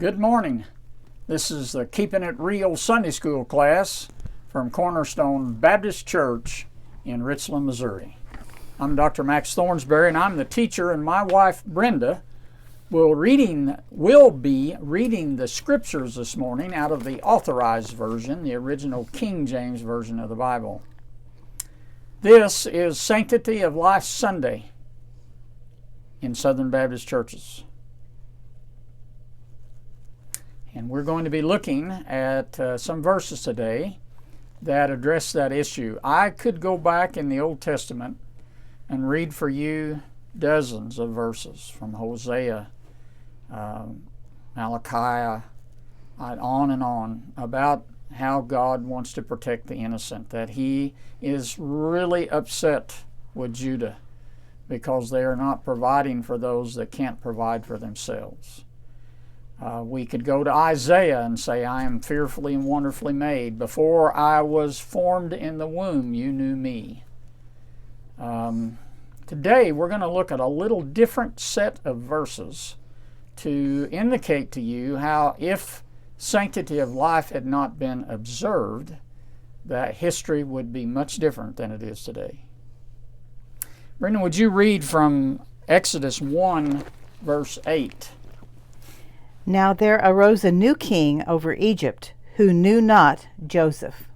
Good morning. This is the Keeping It Real Sunday School class from Cornerstone Baptist Church in Richland, Missouri. I'm Dr. Max Thornsberry, and I'm the teacher, and my wife Brenda will be reading the scriptures this morning out of the Authorized Version, the original King James Version of the Bible. This is Sanctity of Life Sunday in Southern Baptist churches. And we're going to be looking at some verses today that address that issue. I could go back in the Old Testament and read for you dozens of verses from Hosea, Malachi, on and on, about how God wants to protect the innocent, that He is really upset with Judah because they are not providing for those that can't provide for themselves. We could go to Isaiah and say, I am fearfully and wonderfully made. Before I was formed in the womb, you knew me. Today, we're going to look at a little different set of verses to indicate to you how, if sanctity of life had not been observed, that history would be much different than it is today. Brendan, would you read from Exodus 1, verse 8? Now there arose a new king over Egypt, who knew not Joseph.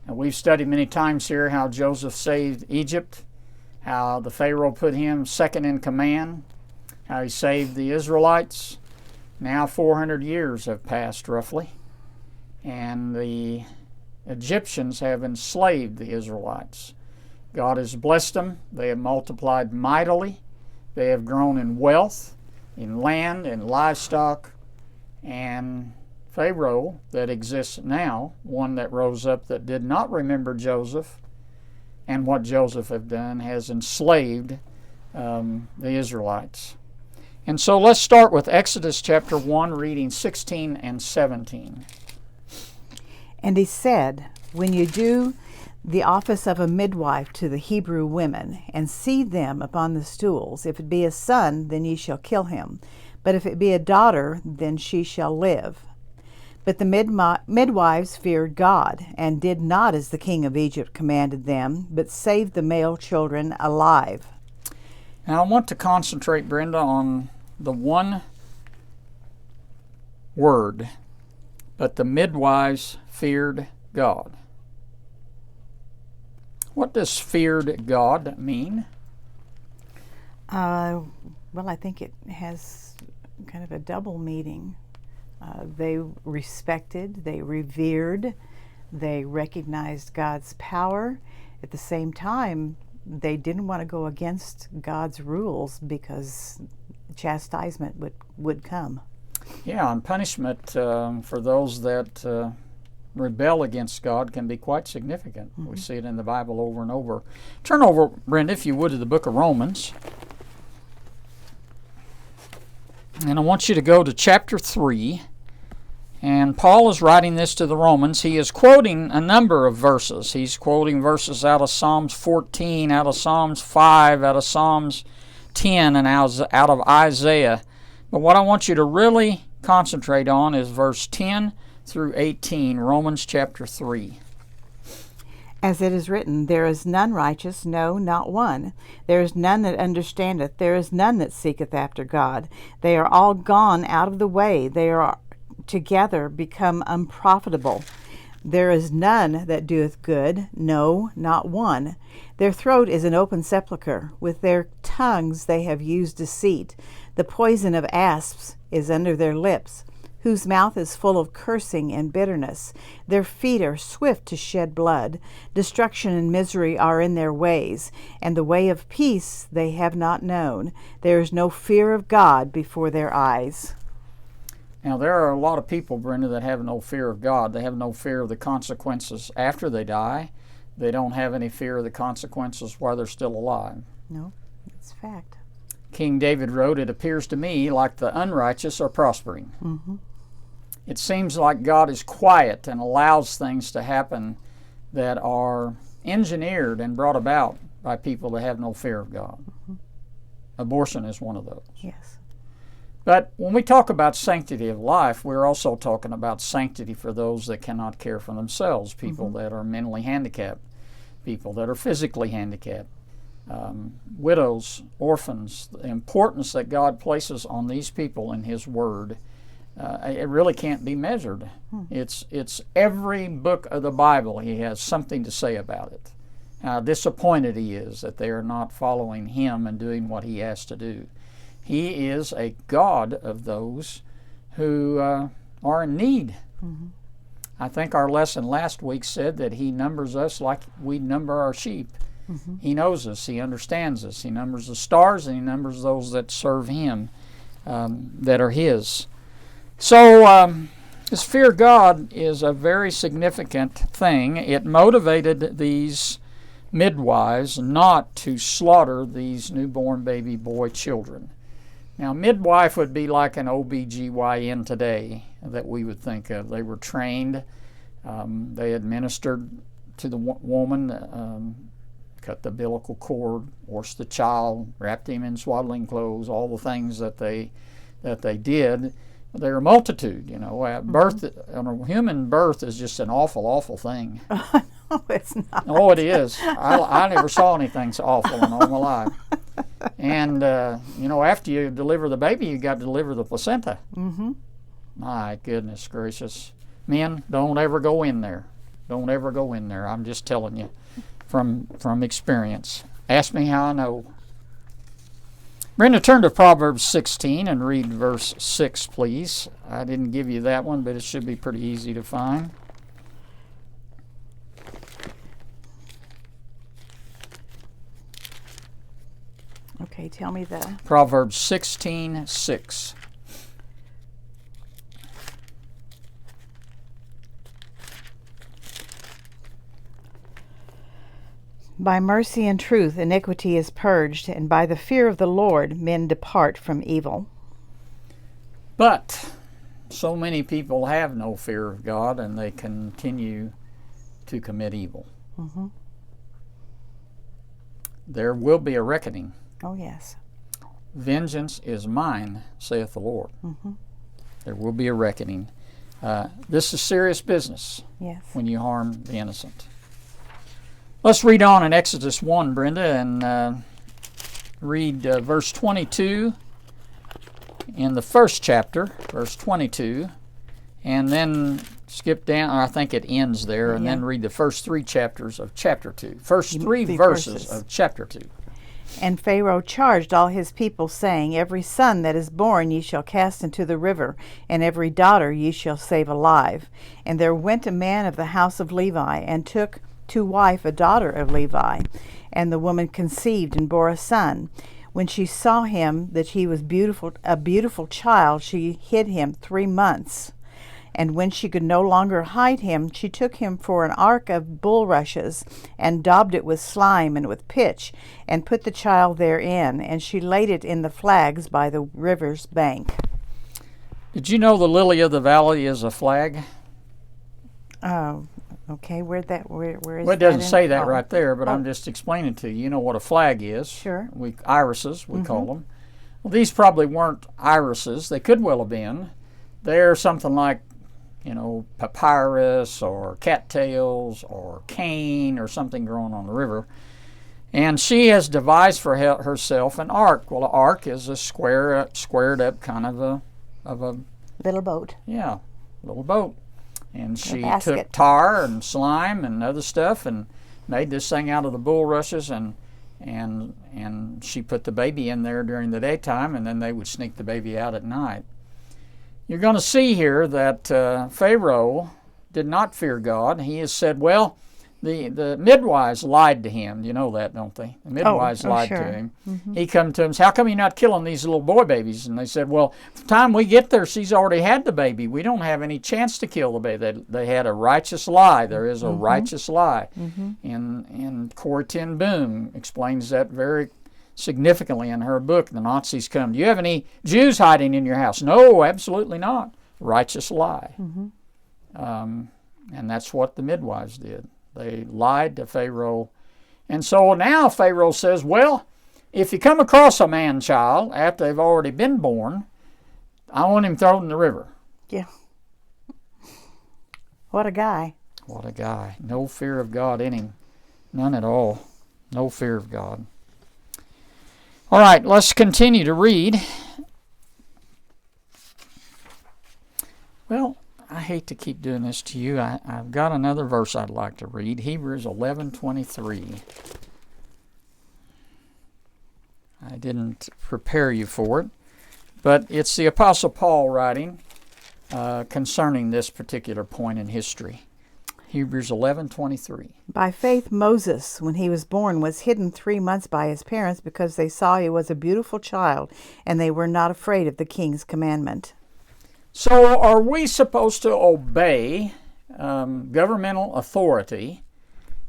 Now, we've studied many times here how Joseph saved Egypt, how the Pharaoh put him second in command, how he saved the Israelites. Now 400 years have passed roughly, and the Egyptians have enslaved the Israelites. God has blessed them. They have multiplied mightily. They have grown in wealth, in land and livestock, and Pharaoh that exists now, one that rose up that did not remember Joseph and what Joseph had done, has enslaved the Israelites. And so let's start with Exodus chapter 1, reading 16 and 17. And he said, when you do the office of a midwife to the Hebrew women, and see them upon the stools, if it be a son, then ye shall kill him. But if it be a daughter, then she shall live. But the midwives feared God, and did not as the king of Egypt commanded them, but saved the male children alive. Now I want to concentrate, Brenda, on the one word, but the midwives feared God. What does feared God mean? Well, I think it has kind of a double meaning. They respected, they revered, they recognized God's power. At the same time, they didn't want to go against God's rules because chastisement would come. Yeah, and punishment for those that rebel against God can be quite significant. Mm-hmm. We see it in the Bible over and over. Turn over, Brenda, if you would, to the book of Romans. And I want you to go to chapter 3. And Paul is writing this to the Romans. He is quoting a number of verses. He's quoting verses out of Psalms 14, out of Psalms 5, out of Psalms 10, and out of Isaiah. But what I want you to really concentrate on is verse 10 through 18, Romans chapter 3. As it is written, there is none righteous, no, not one. There is none that understandeth, there is none that seeketh after God. They are all gone out of the way, they are together become unprofitable. There is none that doeth good, no, not one. Their throat is an open sepulchre, with their tongues they have used deceit. The poison of asps is under their lips, whose mouth is full of cursing and bitterness. Their feet are swift to shed blood. Destruction and misery are in their ways, and the way of peace they have not known. There is no fear of God before their eyes. Now, there are a lot of people, Brenda, that have no fear of God. They have no fear of the consequences after they die. They don't have any fear of the consequences while they're still alive. No, it's fact. King David wrote, "It appears to me like the unrighteous are prospering." Mm-hmm. It seems like God is quiet and allows things to happen that are engineered and brought about by people that have no fear of God. Mm-hmm. Abortion is one of those. Yes. But when we talk about sanctity of life, we're also talking about sanctity for those that cannot care for themselves, people that are mentally handicapped, people that are physically handicapped, widows, orphans. The importance that God places on these people in His Word, it really can't be measured. It's every book of the Bible, He has something to say about it. How disappointed He is that they are not following Him and doing what He has to do. He is a God of those who are in need. I think our lesson last week said that He numbers us like we number our sheep. He knows us. He understands us. He numbers the stars, and He numbers those that serve Him, that are His. So this fear of God is a very significant thing. It motivated these midwives not to slaughter these newborn baby boy children. Now, midwife would be like an OBGYN today that we would think of. They were trained. They administered to the woman, cut the umbilical cord, washed the child, wrapped him in swaddling clothes, all the things that they did. They're a multitude, you know. Birth, a human birth is just an awful, awful thing. No, it's not. Oh, it is. I never saw anything so awful in all my life. And, you know, after you deliver the baby, you got to deliver the placenta. My goodness gracious. Men, don't ever go in there. Don't ever go in there. I'm just telling you from experience. Ask me how I know. Brenda, turn to Proverbs 16 and read verse 6, please. I didn't give you that one, but it should be pretty easy to find. Okay, tell me the... Proverbs 16:6. By mercy and truth iniquity is purged, and by the fear of the Lord men depart from evil. But so many people have no fear of God, and they continue to commit evil. There will be a reckoning. Oh, yes. Vengeance is mine, saith the Lord. There will be a reckoning. This is serious business. Yes. When you harm the innocent. Let's read on in Exodus 1, Brenda, and read verse 22 in the first chapter, verse 22, and then skip down, I think it ends there, and then read the first 3 chapters of chapter 2. First 3 verses of chapter 2. And Pharaoh charged all his people, saying, Every son that is born ye shall cast into the river, and every daughter ye shall save alive. And there went a man of the house of Levi, and took to wife a daughter of Levi. And the woman conceived and bore a son. When she saw him that he was a beautiful child, she hid him 3 months. And when she could no longer hide him, she took him for an ark of bulrushes, and daubed it with slime and with pitch, and put the child therein, and she laid it in the flags by the river's bank. Did you know the lily of the valley is a flag? Oh, okay. Where is Well, it that doesn't in? say that Oh. right there, but I'm just explaining to you. You know what a flag is. Sure. Irises, we call them. Well, these probably weren't irises. They could well have been. They're something like, you know, papyrus or cattails or cane or something growing on the river. And she has devised for herself an ark. Well, an ark is a squared up kind of a Little boat. yeah, little boat. And she basket. took tar and slime and other stuff and made this thing out of the bulrushes, and she put the baby in there during the daytime, and then they would sneak the baby out at night. You're going to see here that Pharaoh did not fear God. He has said, well, the midwives lied to him. You know that, don't they? The midwives lied sure. to him. He come to him and said, how come you're not killing these little boy babies? And they said, well, by the time we get there, she's already had the baby. We don't have any chance to kill the baby. They had a righteous lie. There is a righteous lie. And Corrie ten Boom explains that very significantly in her book, The Nazis Come. Do you have any Jews hiding in your house? No, absolutely not. Righteous lie. And that's what the midwives did. They lied to Pharaoh. And so now Pharaoh says, well, if you come across a man-child after they've already been born, I want him thrown in the river. Yeah. What a guy. What a guy. No fear of God in him. None at all. No fear of God. All right, let's continue to read. Well, I hate to keep doing this to you. I've got another verse I'd like to read. Hebrews 11:23. I didn't prepare you for it, but it's the Apostle Paul writing concerning this particular point in history. Hebrews 11:23. By faith, Moses, when he was born, was hidden 3 months by his parents because they saw he was a beautiful child, and they were not afraid of the king's commandment. So are we supposed to obey governmental authority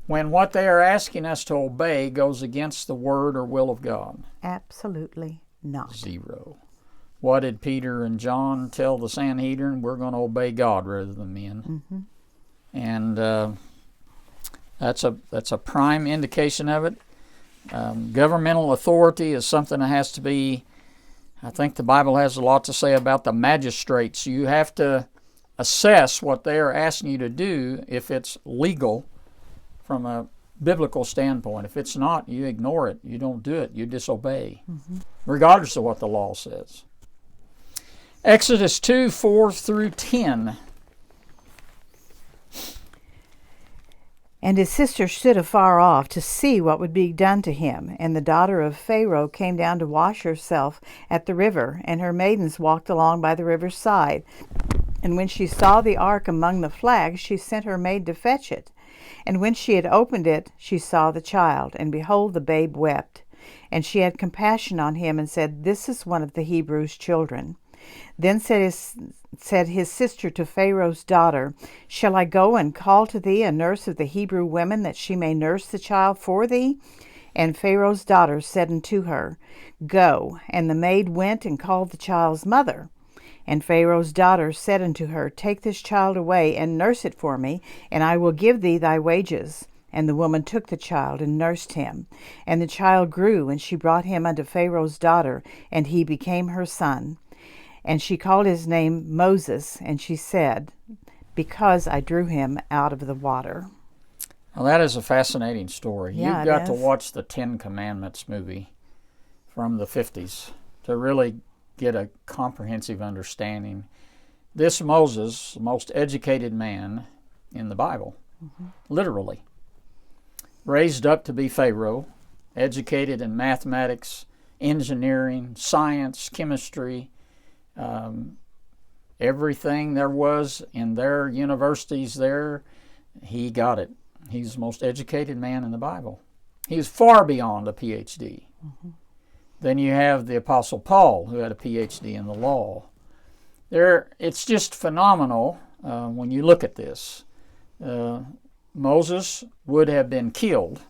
when what they are asking us to obey goes against the word or will of God? Absolutely not. Zero. What did Peter and John tell the Sanhedrin? We're going to obey God rather than men. Mm-hmm. And that's a prime indication of it. Governmental authority is something that has to be, I think the Bible has a lot to say about the magistrates. You have to assess what they are asking you to do if it's legal from a biblical standpoint. If it's not, you ignore it. You don't do it. You disobey, regardless of what the law says. Exodus 2:4-10. And his sister stood afar off to see what would be done to him. And the daughter of Pharaoh came down to wash herself at the river, and her maidens walked along by the river's side. And when she saw the ark among the flags, she sent her maid to fetch it. And when she had opened it, she saw the child, and behold, the babe wept. And she had compassion on him, and said, This is one of the Hebrews' children. Then said his sister to Pharaoh's daughter, Shall I go and call to thee a nurse of the Hebrew women, that she may nurse the child for thee? And Pharaoh's daughter said unto her, Go. And the maid went and called the child's mother. And Pharaoh's daughter said unto her, Take this child away, and nurse it for me, and I will give thee thy wages. And the woman took the child and nursed him. And the child grew, and she brought him unto Pharaoh's daughter, and he became her son. And she called his name Moses, and she said, Because I drew him out of the water. Well, that is a fascinating story. Yeah, You've got to watch the Ten Commandments movie from the 50s to really get a comprehensive understanding. This Moses, the most educated man in the Bible, literally, raised up to be Pharaoh, educated in mathematics, engineering, science, chemistry, everything there was in their universities there, he got it. He's the most educated man in the Bible. He's far beyond a PhD. Then you have the Apostle Paul, who had a PhD in the law. It's just phenomenal when you look at this. Moses would have been killed,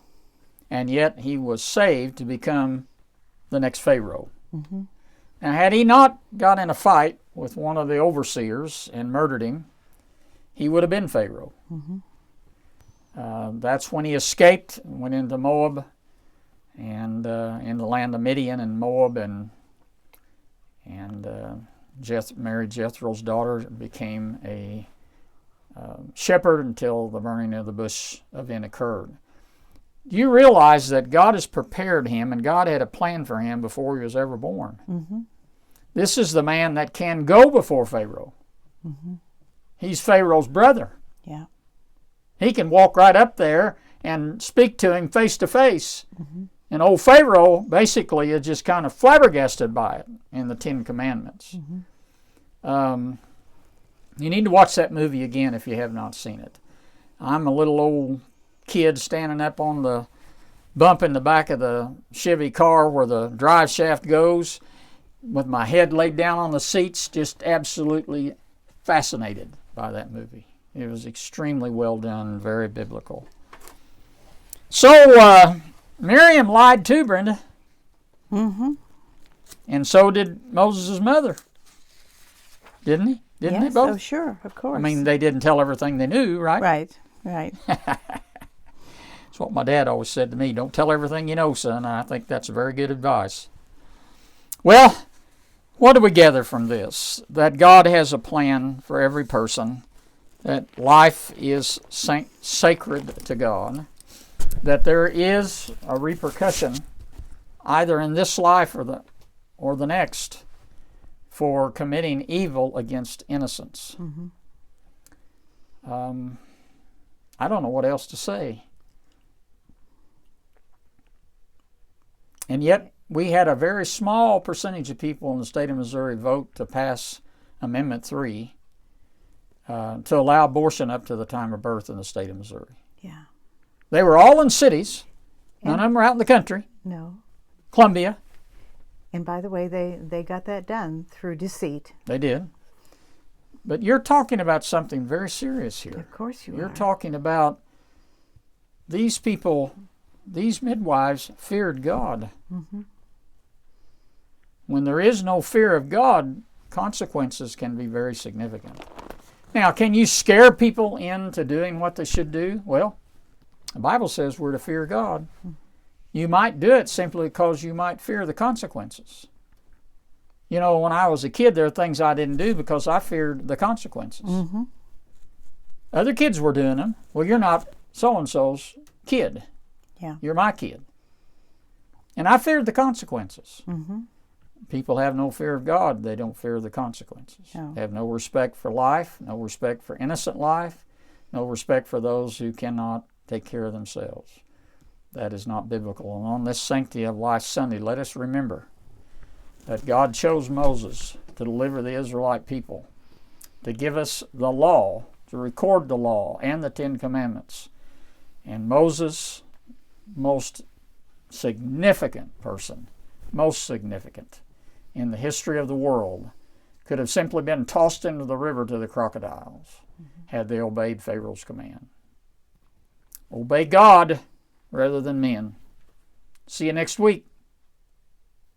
and yet he was saved to become the next Pharaoh. Now, had he not got in a fight with one of the overseers and murdered him, he would have been Pharaoh. That's when he escaped, went into Moab, and in the land of Midian and Moab, and married Jethro's daughter, became a shepherd until the burning of the bush event occurred. Do you realize that God has prepared him, and God had a plan for him before he was ever born? This is the man that can go before Pharaoh. He's Pharaoh's brother. Yeah. He can walk right up there and speak to him face to face. And old Pharaoh basically is just kind of flabbergasted by it in the Ten Commandments. You need to watch that movie again if you have not seen it. I'm a little old kid standing up on the bump in the back of the Chevy car where the drive shaft goes, with my head laid down on the seats, just absolutely fascinated by that movie. It was extremely well done, very biblical. So, Miriam lied too, Brenda. And so did Moses' mother. Didn't he? Didn't they both? Oh, sure, of course. I mean, they didn't tell everything they knew, right? Right. That's what my dad always said to me. Don't tell everything you know, son. I think that's very good advice. Well, What do we gather from this? That God has a plan for every person, that life is sacred to God, that there is a repercussion either in this life or the next for committing evil against innocence. Mm-hmm. I don't know what else to say. And yet we had a very small percentage of people in the state of Missouri vote to pass Amendment 3 to allow abortion up to the time of birth in the state of Missouri. Yeah. They were all in cities. None of them were out in the country. No. Columbia. And by the way, they got that done through deceit. They did. But you're talking about something very serious here. Of course you are. You're talking about these people, these midwives feared God. Mm-hmm. When there is no fear of God, consequences can be very significant. Now, can you scare people into doing what they should do? Well, the Bible says we're to fear God. You might do it simply because you might fear the consequences. You know, when I was a kid, there are things I didn't do because I feared the consequences. Mm-hmm. Other kids were doing them. Well, you're not so-and-so's kid. Yeah. You're my kid. And I feared the consequences. Mm-hmm. People have no fear of God. They don't fear the consequences. No. They have no respect for life, no respect for innocent life, no respect for those who cannot take care of themselves. That is not biblical. And on this Sanctity of Life Sunday, let us remember that God chose Moses to deliver the Israelite people, to give us the law, to record the law and the Ten Commandments. And Moses, most significant person, most significant in the history of the world, could have simply been tossed into the river to the crocodiles had they obeyed Pharaoh's command. Obey God rather than men. See you next week.